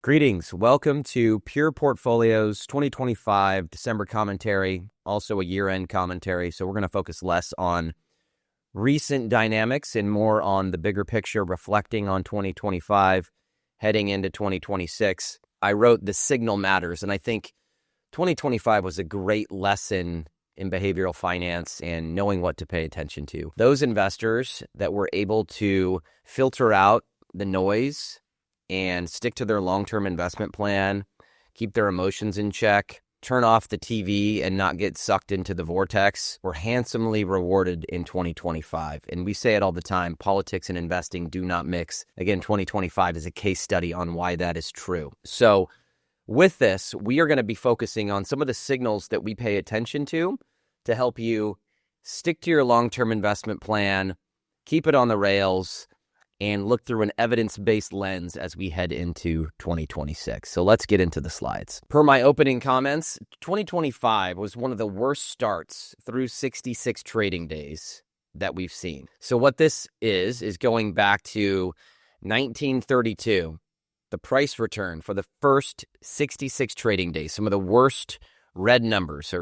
Greetings. Welcome to Pure Portfolio's 2025 December commentary, also a year-end commentary. So we're going to focus less on recent dynamics and more on the bigger picture, reflecting on 2025, heading into 2026. I wrote The Signal Matters, and I think 2025 was a great lesson in behavioral finance and knowing what to pay attention to. Those investors that were able to filter out the noise and stick to their long-term investment plan, keep their emotions in check, turn off the TV and not get sucked into the vortex, were handsomely rewarded in 2025. And we say it all the time, politics and investing do not mix. Again, 2025 is a case study on why that is true. So with this, we are going to be focusing on some of the signals that we pay attention to help you stick to your long-term investment plan, keep it on the rails, and look through an evidence-based lens as we head into 2026. So let's get into the slides. Per my opening comments, 2025 was one of the worst starts through 66 trading days that we've seen. So what this is going back to 1932, the price return for the first 66 trading days, some of the worst red numbers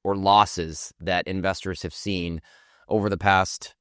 or losses that investors have seen over the past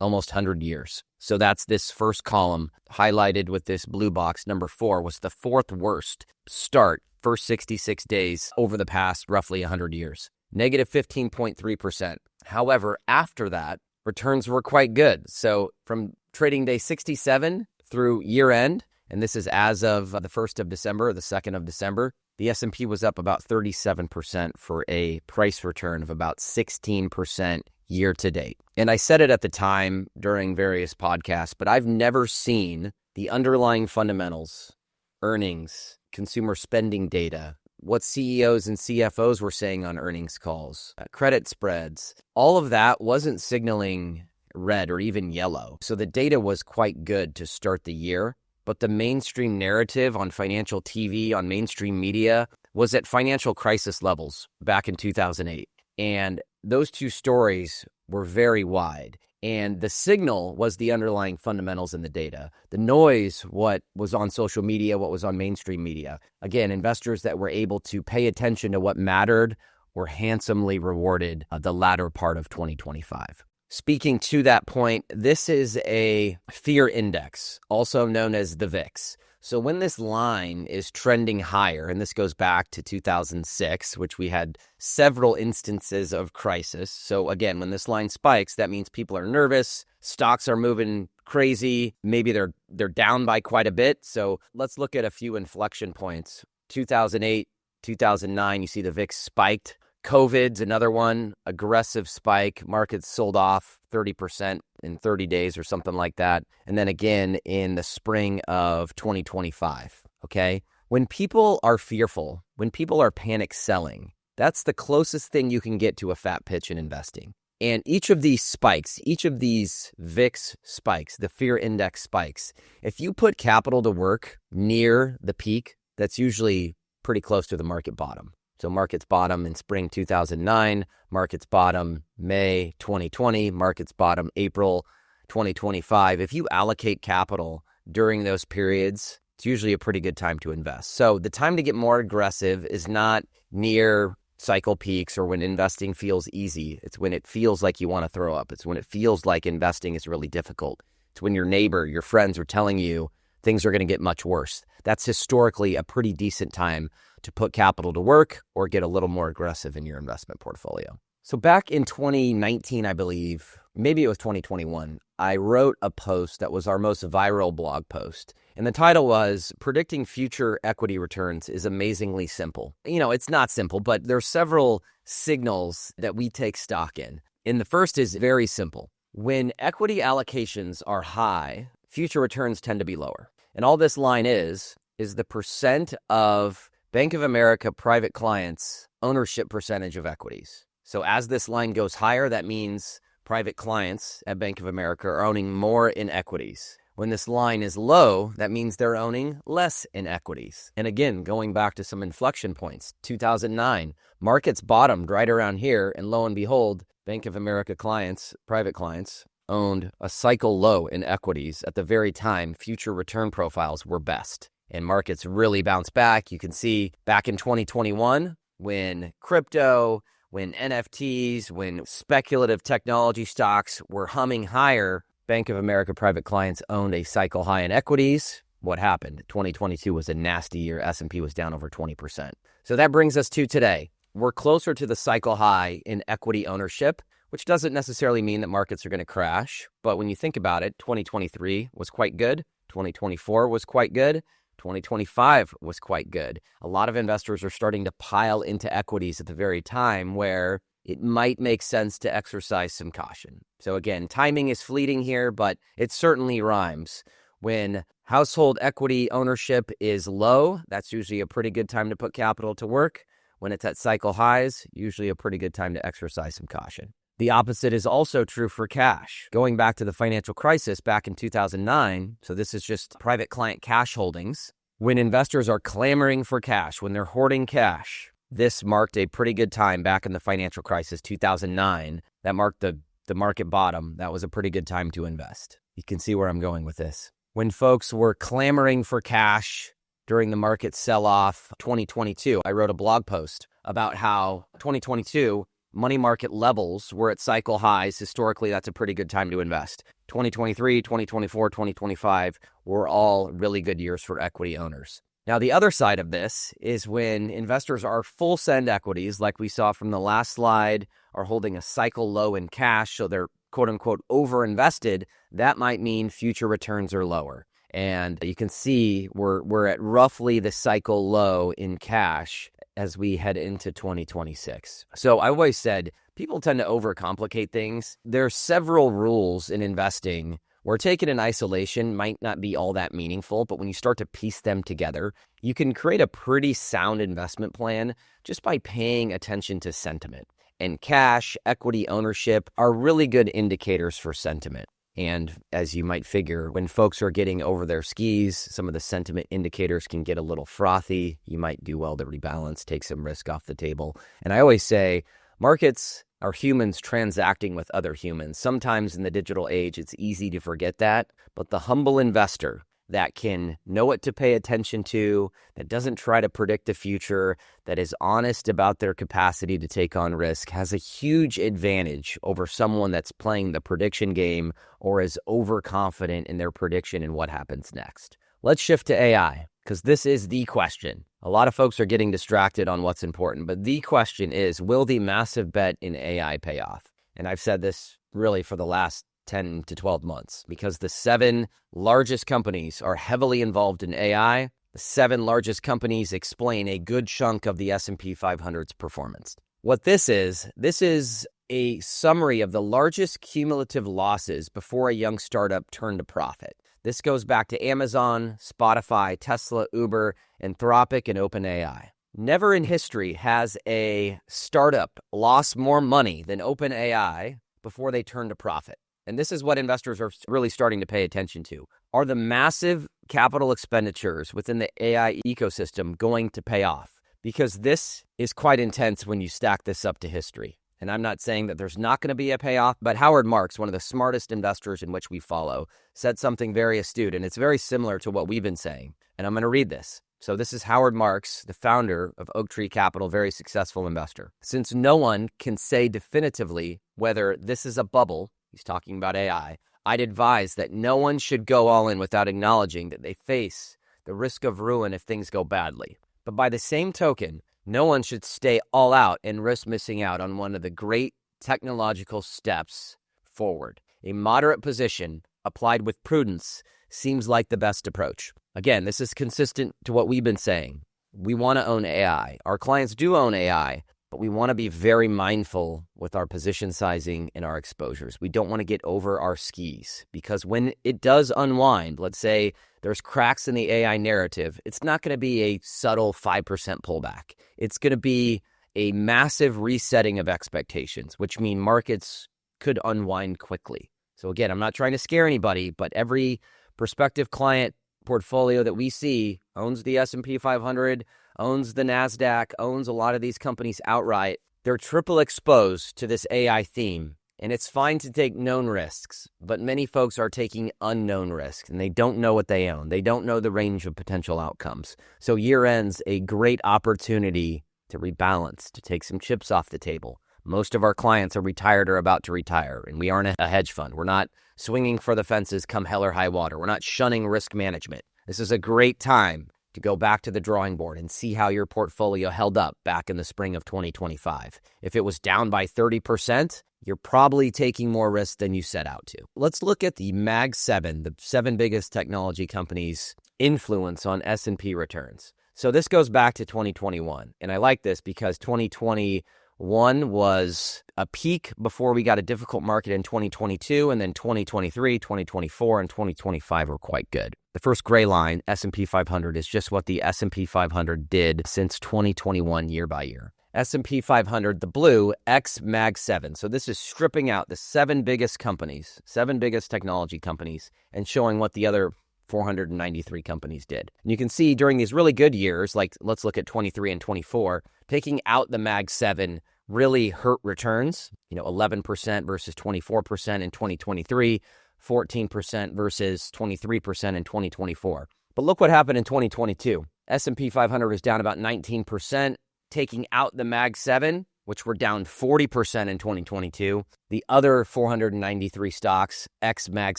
almost 100 years. So that's this first column highlighted with this blue box. Number 4 was the fourth worst start, first 66 days over the past roughly 100 years. Negative 15.3%. However, after that, returns were quite good. So from trading day 67 through year end, and this is as of the 1st of December or the 2nd of December, the S&P was up about 37% for a price return of about 16% year to date. And I said it at the time during various podcasts, but I've never seen the underlying fundamentals, earnings, consumer spending data, what CEOs and CFOs were saying on earnings calls, credit spreads, all of that wasn't signaling red or even yellow. So the data was quite good to start the year, but the mainstream narrative on financial TV, on mainstream media, was at financial crisis levels back in 2008. And those two stories were very wide. And the signal was the underlying fundamentals in the data. The noise, what was on social media, what was on mainstream media. Again, investors that were able to pay attention to what mattered were handsomely rewarded the latter part of 2025. Speaking to that point, this is a fear index, also known as the VIX. So when this line is trending higher, and this goes back to 2006, which we had several instances of crisis. So again, when this line spikes, that means people are nervous, stocks are moving crazy, maybe they're down by quite a bit. So let's look at a few inflection points. 2008, 2009, you see the VIX spiked. COVID's another one, aggressive spike. Markets sold off 30% in 30 days or something like that. And then again in the spring of 2025, okay? When people are fearful, when people are panic selling, that's the closest thing you can get to a fat pitch in investing. And each of these spikes, each of these VIX spikes, the fear index spikes, if you put capital to work near the peak, that's usually pretty close to the market bottom. So markets bottom in spring 2009, markets bottom May 2020, markets bottom April 2025. If you allocate capital during those periods, it's usually a pretty good time to invest. So the time to get more aggressive is not near cycle peaks or when investing feels easy. It's when it feels like you want to throw up. It's when it feels like investing is really difficult. It's when your neighbor, your friends are telling you things are going to get much worse. That's historically a pretty decent time to put capital to work or get a little more aggressive in your investment portfolio. So back in 2019, I believe, maybe it was 2021, I wrote a post that was our most viral blog post. And the title was, Predicting Future Equity Returns is Amazingly Simple. You know, it's not simple, but there's several signals that we take stock in. And the first is very simple. When equity allocations are high, future returns tend to be lower. And all this line is the percent of Bank of America private clients' ownership percentage of equities. So as this line goes higher, that means private clients at Bank of America are owning more in equities. When this line is low, that means they're owning less in equities. And again, going back to some inflection points, 2009, markets bottomed right around here, and lo and behold, Bank of America clients, private clients, owned a cycle low in equities at the very time future return profiles were best. and markets really bounced back. You can see back in 2021 when crypto, when NFTs, when speculative technology stocks were humming higher, Bank of America private clients owned a cycle high in equities. What happened? 2022 was a nasty year. S&P was down over 20%. So that brings us to today. We're closer to the cycle high in equity ownership, which doesn't necessarily mean that markets are going to crash. But when you think about it, 2023 was quite good. 2024 was quite good. 2025 was quite good. A lot of investors are starting to pile into equities at the very time where it might make sense to exercise some caution. So again, timing is fleeting here, but it certainly rhymes. When household equity ownership is low, that's usually a pretty good time to put capital to work. When it's at cycle highs, usually a pretty good time to exercise some caution. The opposite is also true for cash. Going back to the financial crisis back in 2009, so this is just private client cash holdings. When investors are clamoring for cash, when they're hoarding cash, this marked a pretty good time back in the financial crisis, 2009. That marked the market bottom. That was a pretty good time to invest. You can see where I'm going with this. When folks were clamoring for cash during the market sell-off 2022, I wrote a blog post about how 2022 money market levels were at cycle highs. Historically, that's a pretty good time to invest. 2023, 2024, 2025 were all really good years for equity owners. Now, the other side of this is when investors are full send equities, like we saw from the last slide, are holding a cycle low in cash, so they're quote unquote over-invested, that might mean future returns are lower. And you can see we're at roughly the cycle low in cash as we head into 2026. So I always said people tend to overcomplicate things. There are several rules in investing where taken in isolation might not be all that meaningful, but when you start to piece them together, you can create a pretty sound investment plan just by paying attention to sentiment. And cash, equity ownership are really good indicators for sentiment. And as you might figure, when folks are getting over their skis, some of the sentiment indicators can get a little frothy. You might do well to rebalance, take some risk off the table. And I always say, markets are humans transacting with other humans. Sometimes in the digital age, it's easy to forget that. But the humble investor that can know what to pay attention to, that doesn't try to predict the future, that is honest about their capacity to take on risk, has a huge advantage over someone that's playing the prediction game or is overconfident in their prediction and what happens next. Let's shift to AI, because this is the question. A lot of folks are getting distracted on what's important, but the question is, will the massive bet in AI pay off? And I've said this really for the last 10 to 12 months, because the 7 largest companies are heavily involved in AI. The 7 largest companies explain a good chunk of the S&P 500's performance. What this is a summary of the largest cumulative losses before a young startup turned a profit. This goes back to Amazon, Spotify, Tesla, Uber, Anthropic, and OpenAI. Never in history has a startup lost more money than OpenAI before they turned a profit. And this is what investors are really starting to pay attention to. Are the massive capital expenditures within the AI ecosystem going to pay off? Because this is quite intense when you stack this up to history. And I'm not saying that there's not going to be a payoff, but Howard Marks, one of the smartest investors in which we follow, said something very astute, and it's very similar to what we've been saying. And I'm going to read this. So this is Howard Marks, the founder of Oak Tree Capital, very successful investor. Since no one can say definitively whether this is a bubble, he's talking about AI, I'd advise that no one should go all in without acknowledging that they face the risk of ruin if things go badly. But by the same token, no one should stay all out and risk missing out on one of the great technological steps forward. A moderate position applied with prudence seems like the best approach. Again, this is consistent to what we've been saying. We want to own AI. Our clients do own AI, but we want to be very mindful with our position sizing and our exposures. We don't want to get over our skis, because when it does unwind, let's say there's cracks in the AI narrative, it's not going to be a subtle 5% pullback. It's going to be a massive resetting of expectations, which mean markets could unwind quickly. So again, I'm not trying to scare anybody, but every prospective client portfolio that we see owns the S&P 500, owns the NASDAQ, owns a lot of these companies outright. They're triple exposed to this AI theme. And it's fine to take known risks, but many folks are taking unknown risks and they don't know what they own. They don't know the range of potential outcomes. So year end's a great opportunity to rebalance, to take some chips off the table. Most of our clients are retired or about to retire, and we aren't a hedge fund. We're not swinging for the fences come hell or high water. We're not shunning risk management. This is a great time to go back to the drawing board and see how your portfolio held up back in the spring of 2025. If it was down by 30%, you're probably taking more risk than you set out to. Let's look at the Mag 7, the 7 biggest technology companies' influence on S&P returns. So this goes back to 2021, and I like this because 2021 was a peak before we got a difficult market in 2022, and then 2023, 2024, and 2025 were quite good. The first gray line, S&P 500, is just what the S&P 500 did since 2021 year by year. S&P 500, the blue, X Mag 7. So this is stripping out the 7 biggest companies, 7 biggest technology companies, and showing what the other 493 companies did. And you can see during these really good years, like let's look at 23 and 24, taking out the Mag 7 really hurt returns, 11% versus 24% in 2023, 14% versus 23% in 2024. But look what happened in 2022. S&P 500 was down about 19%, taking out the Mag 7, which were down 40% in 2022. The other 493 stocks, X Mag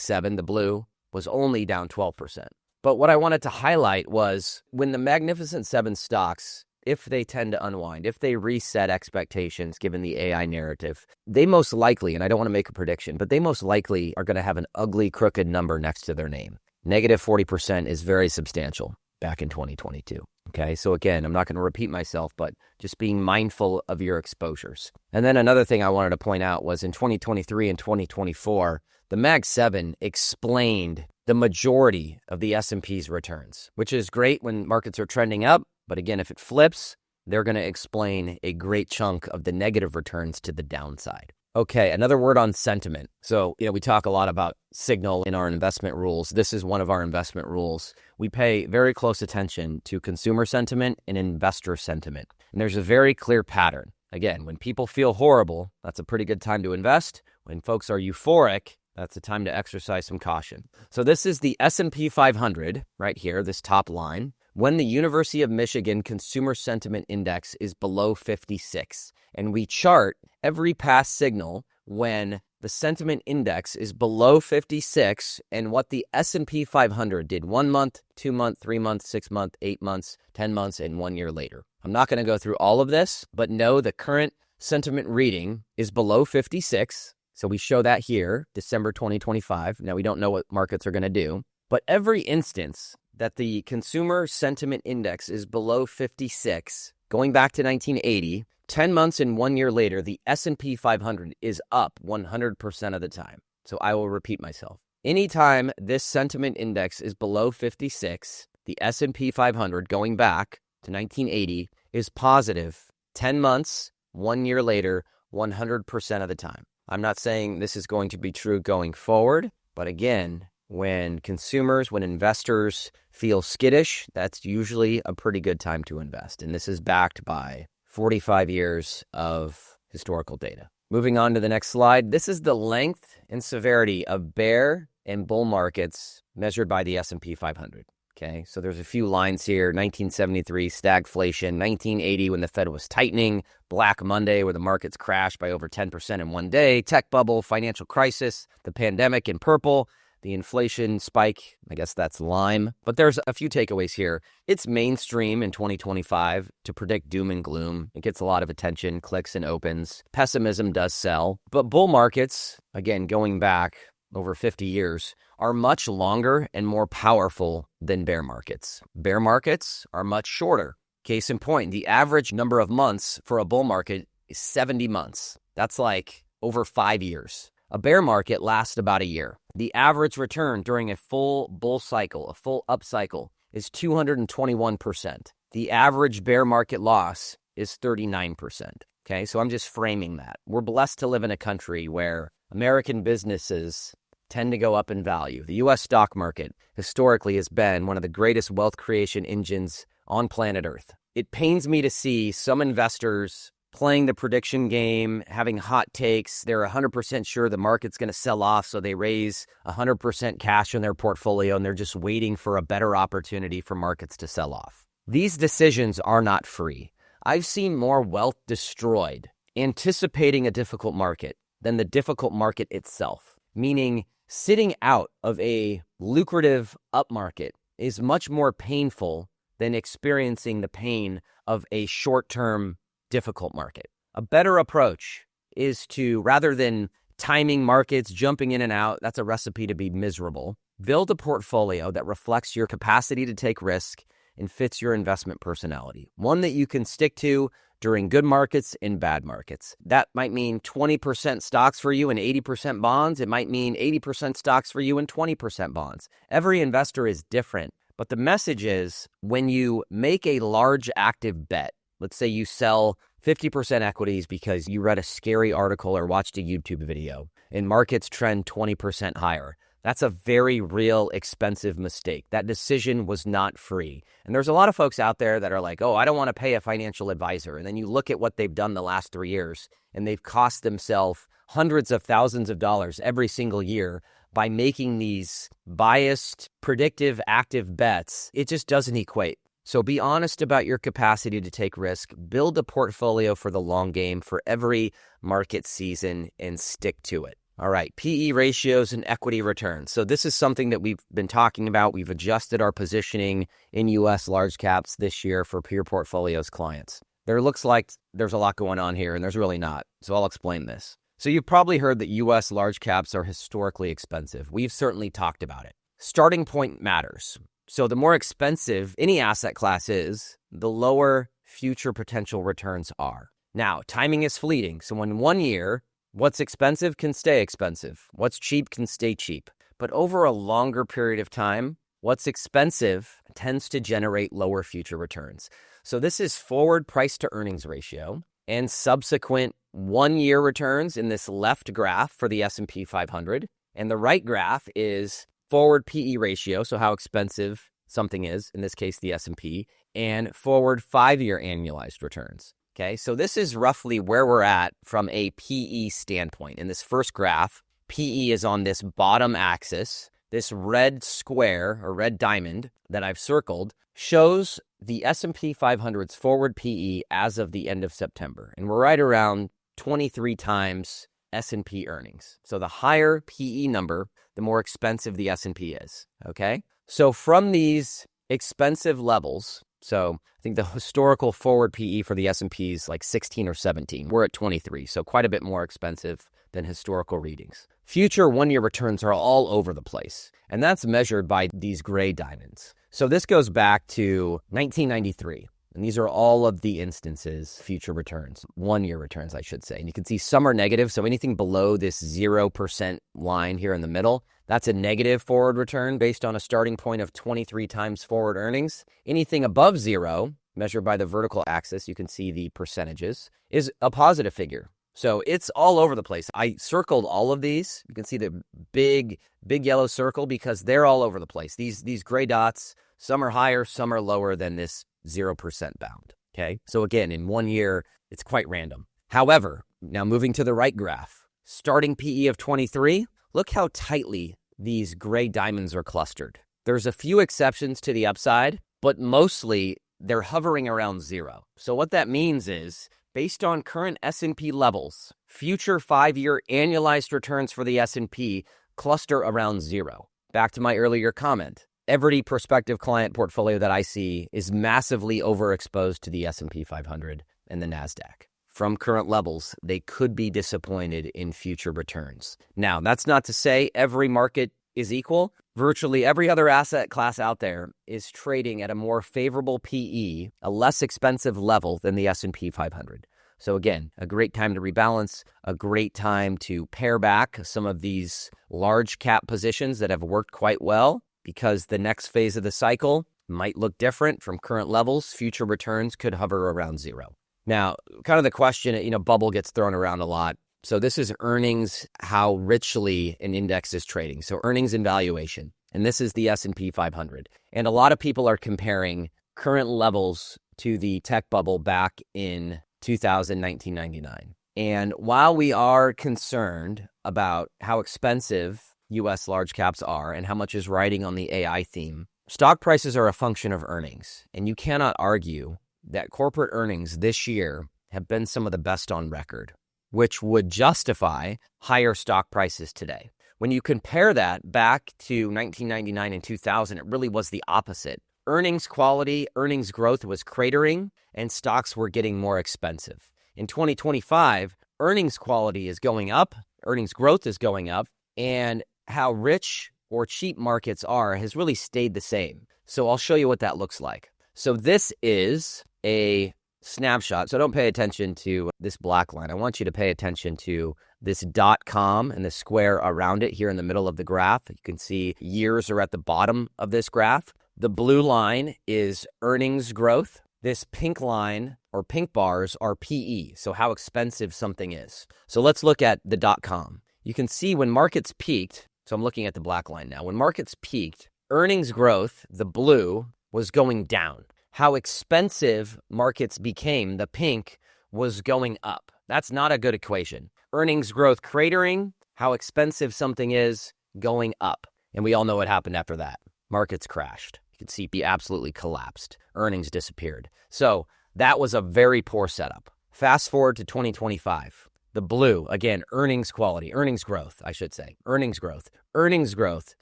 7, the blue, was only down 12%. But what I wanted to highlight was when the Magnificent Seven stocks, if they tend to unwind, if they reset expectations given the AI narrative, they most likely, and I don't want to make a prediction, but they most likely are going to have an ugly, crooked number next to their name. Negative 40% is very substantial back in 2022. Okay, so again, I'm not going to repeat myself, but just being mindful of your exposures. And then another thing I wanted to point out was in 2023 and 2024, the Mag 7 explained the majority of the S&P's returns, which is great when markets are trending up. But again, if it flips, they're going to explain a great chunk of the negative returns to the downside. Okay, another word on sentiment. So, we talk a lot about signal in our investment rules. This is one of our investment rules. We pay very close attention to consumer sentiment and investor sentiment. And there's a very clear pattern. Again, when people feel horrible, that's a pretty good time to invest. When folks are euphoric, that's the time to exercise some caution. So this is the S&P 500 right here, this top line. When the University of Michigan Consumer Sentiment Index is below 56, and we chart every past signal when the sentiment index is below 56 and what the S&P 500 did 1 month, 2 month, 3 months, 6 months, 8 months, 10 months, and 1 year later. I'm not going to go through all of this, but know the current sentiment reading is below 56. So we show that here, December 2025. Now we don't know what markets are going to do, but every instance that the consumer sentiment index is below 56, going back to 1980, 10 months and 1 year later, the S&P 500 is up 100% of the time. So I will repeat myself. Anytime this sentiment index is below 56, the S&P 500 going back to 1980 is positive 10 months, 1 year later, 100% of the time. I'm not saying this is going to be true going forward, but again, when investors feel skittish, that's usually a pretty good time to invest. And this is backed by 45 years of historical data. Moving on to the next slide. This is the length and severity of bear and bull markets measured by the S&P 500. Okay, so there's a few lines here. 1973, stagflation. 1980, when the Fed was tightening. Black Monday, where the markets crashed by over 10% in one day. Tech bubble, financial crisis. The pandemic in purple. The inflation spike, I guess that's lime. But there's a few takeaways here. It's mainstream in 2025 to predict doom and gloom. It gets a lot of attention, clicks and opens. Pessimism does sell. But bull markets, again, going back over 50 years, are much longer and more powerful than bear markets. Bear markets are much shorter. Case in point, the average number of months for a bull market is 70 months. That's like over 5 years. A bear market lasts about a year. The average return during a full bull cycle, a full up cycle, is 221%. The average bear market loss is 39%. Okay, so I'm just framing that. We're blessed to live in a country where American businesses tend to go up in value. The U.S. stock market historically has been one of the greatest wealth creation engines on planet Earth. It pains me to see some investors playing the prediction game, having hot takes. They're 100% sure the market's going to sell off, so they raise 100% cash in their portfolio, and they're just waiting for a better opportunity for markets to sell off. These decisions are not free. I've seen more wealth destroyed anticipating a difficult market than the difficult market itself, meaning sitting out of a lucrative upmarket is much more painful than experiencing the pain of a short-term difficult market. A better approach is to, rather than timing markets, jumping in and out, that's a recipe to be miserable, build a portfolio that reflects your capacity to take risk and fits your investment personality. One that you can stick to during good markets and bad markets. That might mean 20% stocks for you and 80% bonds. It might mean 80% stocks for you and 20% bonds. Every investor is different. But the message is, when you make a large active bet, let's say you sell 50% equities because you read a scary article or watched a YouTube video and markets trend 20% higher. That's a very real expensive mistake. That decision was not free. And there's a lot of folks out there that are like, oh, I don't want to pay a financial advisor. And then you look at what they've done the last 3 years, and they've cost themselves hundreds of thousands of dollars every single year by making these biased, predictive, active bets. It just doesn't equate. So be honest about your capacity to take risk, build a portfolio for the long game for every market season, and stick to it. All right, PE ratios and equity returns. So this is something that we've been talking about. We've adjusted our positioning in U.S. large caps this year for Pure Portfolios clients. There looks like there's a lot going on here, and there's really not. So I'll explain this. So you've probably heard that U.S. large caps are historically expensive. We've certainly talked about it. Starting point matters. So the more expensive any asset class is, the lower future potential returns are. Now, timing is fleeting. So in 1 year, what's expensive can stay expensive. What's cheap can stay cheap. But over a longer period of time, what's expensive tends to generate lower future returns. So this is forward price to earnings ratio and subsequent 1 year returns in this left graph for the S&P 500. And the right graph is forward PE ratio, so how expensive something is, in this case the S&P, and forward 5-year annualized returns. Okay, so this is roughly where we're at from a PE standpoint. In this first graph, PE is on this bottom axis. This red square or red diamond that I've circled shows the S&P 500's forward PE as of the end of September. And we're right around 23 times S&P earnings. So the higher PE number, the more expensive the S&P is. Okay, so from these expensive levels, so I think the historical forward PE for the S&P is like 16 or 17. We're at 23, so quite a bit more expensive than historical readings. Future 1-year returns are all over the place, and that's measured by these gray diamonds. So this goes back to 1993, and these are all of the instances, future returns, 1-year returns, I should say. And you can see some are negative, so anything below this 0% line here in the middle, that's a negative forward return based on a starting point of 23 times forward earnings. Anything above 0, measured by the vertical axis, you can see the percentages, is a positive figure. So it's all over the place. I circled all of these. You can see the big yellow circle because they're all over the place. These gray dots, some are higher, some are lower than this 0% bound. Okay. So again, in 1 year, it's quite random. However, now moving to the right graph, starting PE of 23, look how tightly these gray diamonds are clustered. There's a few exceptions to the upside, but mostly they're hovering around 0. So what that means is, based on current S&P levels, future 5-year annualized returns for the S&P cluster around 0. Back to my earlier comment, every prospective client portfolio that I see is massively overexposed to the S&P 500 and the NASDAQ. From current levels, they could be disappointed in future returns. Now, that's not to say every market is equal. Virtually every other asset class out there is trading at a more favorable PE, a less expensive level than the S&P 500. So again, a great time to rebalance, a great time to pare back some of these large cap positions that have worked quite well, because the next phase of the cycle might look different from current levels. Future returns could hover around 0. Now, kind of the question, bubble gets thrown around a lot. So this is earnings, how richly an index is trading. So earnings and valuation. And this is the S&P 500. And a lot of people are comparing current levels to the tech bubble back in 2000, 1999. And while we are concerned about how expensive U.S. large caps are and how much is riding on the AI theme, stock prices are a function of earnings. And you cannot argue that corporate earnings this year have been some of the best on record, which would justify higher stock prices today. When you compare that back to 1999 and 2000, it really was the opposite. Earnings quality, earnings growth was cratering, and stocks were getting more expensive. In 2025, earnings quality is going up, earnings growth is going up, and how rich or cheap markets are has really stayed the same. So I'll show you what that looks like. So this is a snapshot. So don't pay attention to this black line. I want you to pay attention to this .com and the square around it here in the middle of the graph. You can see years are at the bottom of this graph. The blue line is earnings growth. This pink line or pink bars are PE, so how expensive something is. So let's look at the .com. You can see when markets peaked, so I'm looking at the black line now. When markets peaked, earnings growth, the blue, was going down. How expensive markets became, the pink, was going up. That's not a good equation. Earnings growth cratering, how expensive something is, going up. And we all know what happened after that. Markets crashed. You can see it absolutely collapsed. Earnings disappeared. So that was a very poor setup. Fast forward to 2025. The blue, again, earnings quality, earnings growth, I should say. Earnings growth,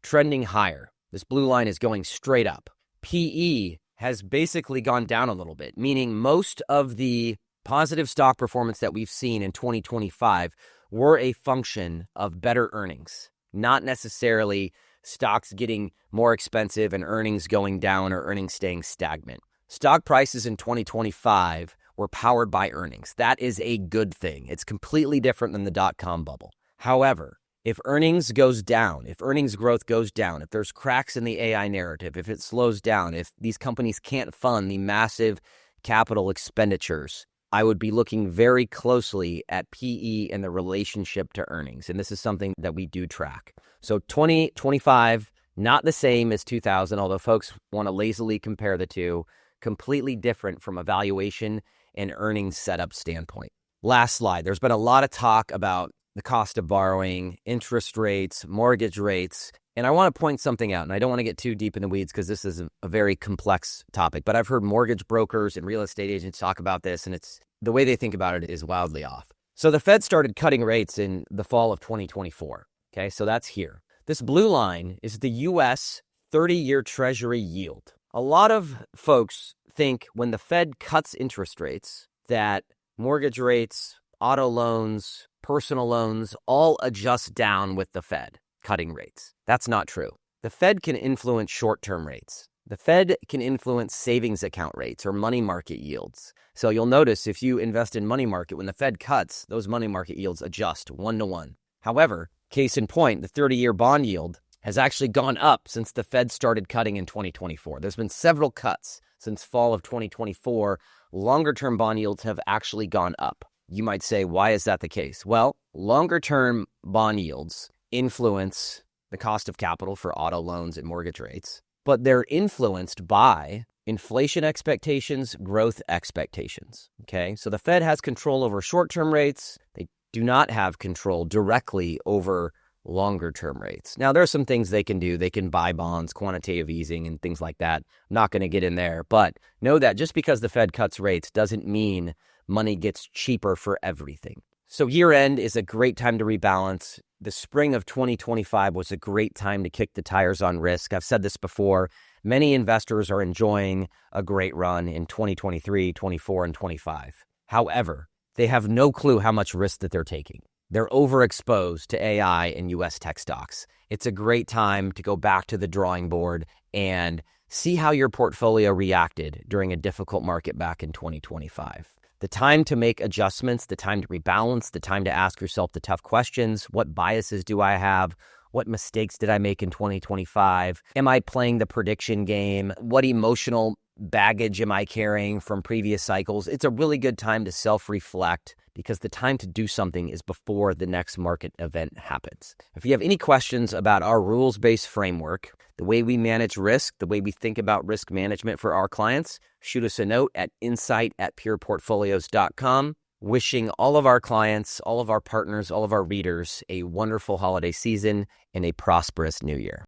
trending higher. This blue line is going straight up. PE has basically gone down a little bit, meaning most of the positive stock performance that we've seen in 2025 were a function of better earnings, not necessarily stocks getting more expensive and earnings going down or earnings staying stagnant. Stock prices in 2025 were powered by earnings. That is a good thing. It's completely different than the .com bubble. However, if earnings goes down, if earnings growth goes down, if there's cracks in the AI narrative, if it slows down, if these companies can't fund the massive capital expenditures, I would be looking very closely at PE and the relationship to earnings. And this is something that we do track. So 2025, not the same as 2000, although folks want to lazily compare the two, completely different from a valuation and earnings setup standpoint. Last slide. There's been a lot of talk about the cost of borrowing, interest rates, mortgage rates. And I want to point something out, and I don't want to get too deep in the weeds because this is a very complex topic, but I've heard mortgage brokers and real estate agents talk about this, and it's the way they think about it is wildly off. So the Fed started cutting rates in the fall of 2024. Okay, so that's here. This blue line is the U.S. 30-year Treasury yield. A lot of folks think when the Fed cuts interest rates that mortgage rates, auto loans, personal loans all adjust down with the Fed cutting rates. That's not true. The Fed can influence short-term rates. The Fed can influence savings account rates or money market yields. So you'll notice if you invest in money market, when the Fed cuts, those money market yields adjust 1-to-1. However, case in point, the 30-year bond yield has actually gone up since the Fed started cutting in 2024. There's been several cuts since fall of 2024. Longer-term bond yields have actually gone up. You might say, why is that the case? Well, longer-term bond yields influence the cost of capital for auto loans and mortgage rates, but they're influenced by inflation expectations, growth expectations. Okay, so the Fed has control over short-term rates. They do not have control directly over longer-term rates. Now, there are some things they can do. They can buy bonds, quantitative easing, and things like that. I'm not going to get in there, but know that just because the Fed cuts rates doesn't mean money gets cheaper for everything. So year-end is a great time to rebalance. The spring of 2025 was a great time to kick the tires on risk. I've said this before. Many investors are enjoying a great run in 2023, 24, and 25. However, they have no clue how much risk that they're taking. They're overexposed to AI and U.S. tech stocks. It's a great time to go back to the drawing board and see how your portfolio reacted during a difficult market back in 2025. The time to make adjustments, the time to rebalance, the time to ask yourself the tough questions. What biases do I have? What mistakes did I make in 2025? Am I playing the prediction game? What emotional baggage am I carrying from previous cycles? It's a really good time to self-reflect because the time to do something is before the next market event happens. If you have any questions about our rules-based framework, the way we manage risk, the way we think about risk management for our clients, shoot us a note at insight@pureportfolios.com. Wishing all of our clients, all of our partners, all of our readers a wonderful holiday season and a prosperous new year.